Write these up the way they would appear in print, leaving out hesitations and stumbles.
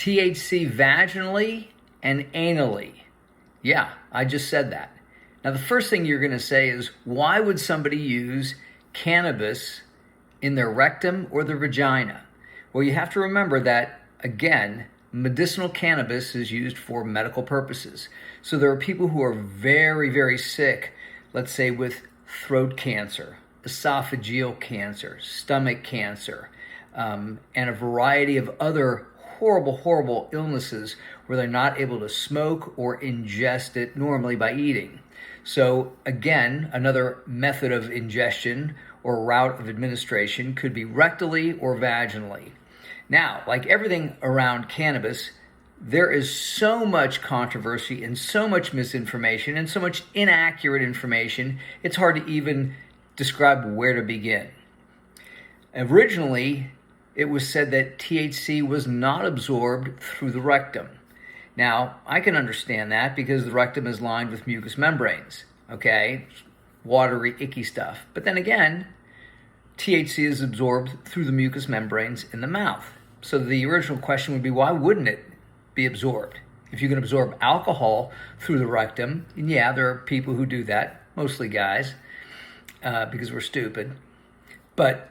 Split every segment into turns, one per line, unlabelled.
THC vaginally and anally. Yeah, I just said that. Now, the first thing you're going to say is, why would somebody use cannabis in their rectum or their vagina? Well, you have to remember that, again, medicinal cannabis is used for medical purposes. So there are people who are very, very sick, let's say with throat cancer, esophageal cancer, stomach cancer, and a variety of other horrible, horrible illnesses where they're not able to smoke or ingest it normally by eating. So again, another method of ingestion or route of administration could be rectally or vaginally. Now, like everything around cannabis, there is so much controversy and so much misinformation and so much inaccurate information, it's hard to even describe where to begin. Originally, it was said that THC was not absorbed through the rectum. Now, I can understand that because the rectum is lined with mucous membranes, okay? Watery, icky stuff. But then again, THC is absorbed through the mucous membranes in the mouth. So the original question would be, why wouldn't it be absorbed? If you can absorb alcohol through the rectum, and yeah, there are people who do that, mostly guys, because we're stupid. But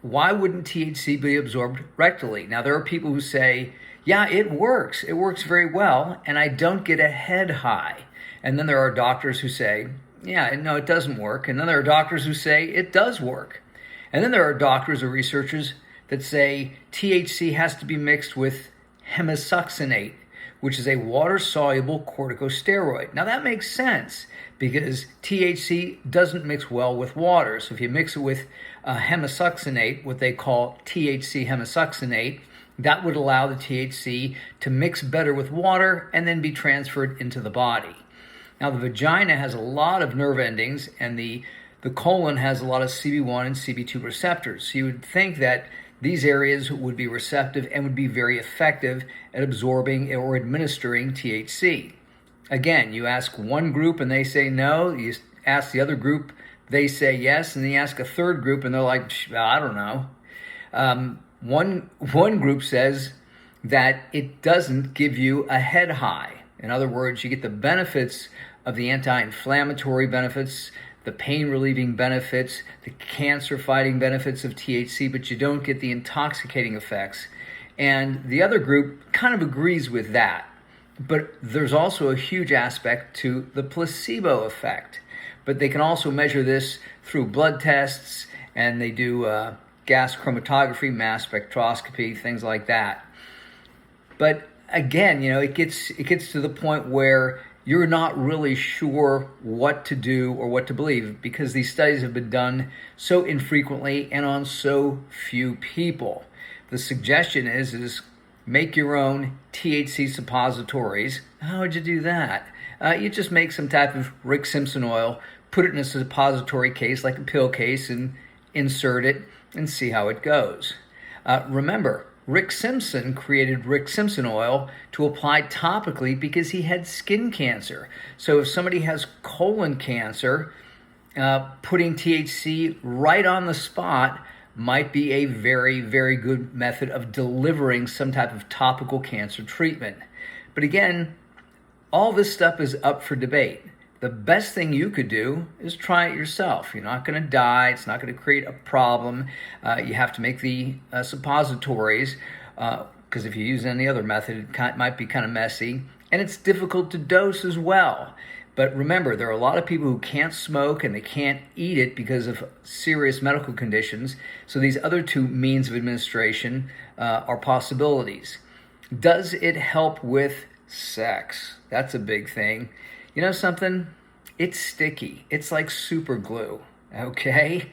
why wouldn't THC be absorbed rectally? Now, there are people who say, yeah, it works. It works very well, and I don't get a head high. And then there are doctors who say, yeah, no, it doesn't work. And then there are doctors who say it does work. And then there are doctors or researchers that say THC has to be mixed with hemisuccinate, which is a water-soluble corticosteroid. Now, that makes sense because THC doesn't mix well with water. So if you mix it with hemisuccinate, what they call THC hemisuccinate, that would allow the THC to mix better with water and then be transferred into the body. Now, the vagina has a lot of nerve endings, and the colon has a lot of CB1 and CB2 receptors. So you would think that these areas would be receptive and would be very effective at absorbing or administering THC. Again, you ask one group and they say no. You ask the other group, they say yes. And then you ask a third group and they're like, I don't know. One group says that it doesn't give you a head high. In other words, you get the benefits of the anti-inflammatory benefits, the pain-relieving benefits, the cancer-fighting benefits of THC, but you don't get the intoxicating effects. And the other group kind of agrees with that. But there's also a huge aspect to the placebo effect. But they can also measure this through blood tests, and they do gas chromatography, mass spectroscopy, things like that. But again, it gets to the point where you're not really sure what to do or what to believe because these studies have been done so infrequently and on so few people. The suggestion is make your own THC suppositories. How would you do that? You just make some type of Rick Simpson oil, put it in a suppository case like a pill case and insert it and see how it goes. Remember, Rick Simpson created Rick Simpson oil to apply topically because he had skin cancer. So if somebody has colon cancer, putting THC right on the spot might be a very, very good method of delivering some type of topical cancer treatment. But again, all this stuff is up for debate. The best thing you could do is try it yourself. You're not going to die. It's not going to create a problem. You have to make the suppositories because if you use any other method, it might be kind of messy. And it's difficult to dose as well. But remember, there are a lot of people who can't smoke and they can't eat it because of serious medical conditions. So these other two means of administration are possibilities. Does it help with sex? That's a big thing. You know something? It's sticky. It's like super glue, okay?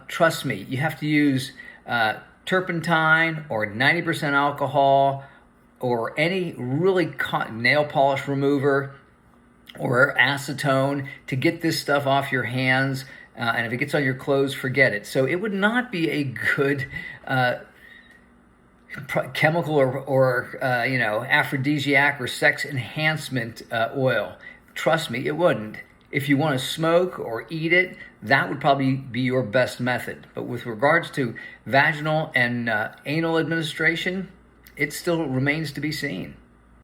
Trust me, you have to use turpentine or 90% alcohol or any really nail polish remover or acetone to get this stuff off your hands. And if it gets on your clothes, forget it. So it would not be a good chemical or aphrodisiac or sex enhancement oil. Trust me, it wouldn't. If you want to smoke or eat it, that would probably be your best method. But with regards to vaginal and anal administration, it still remains to be seen.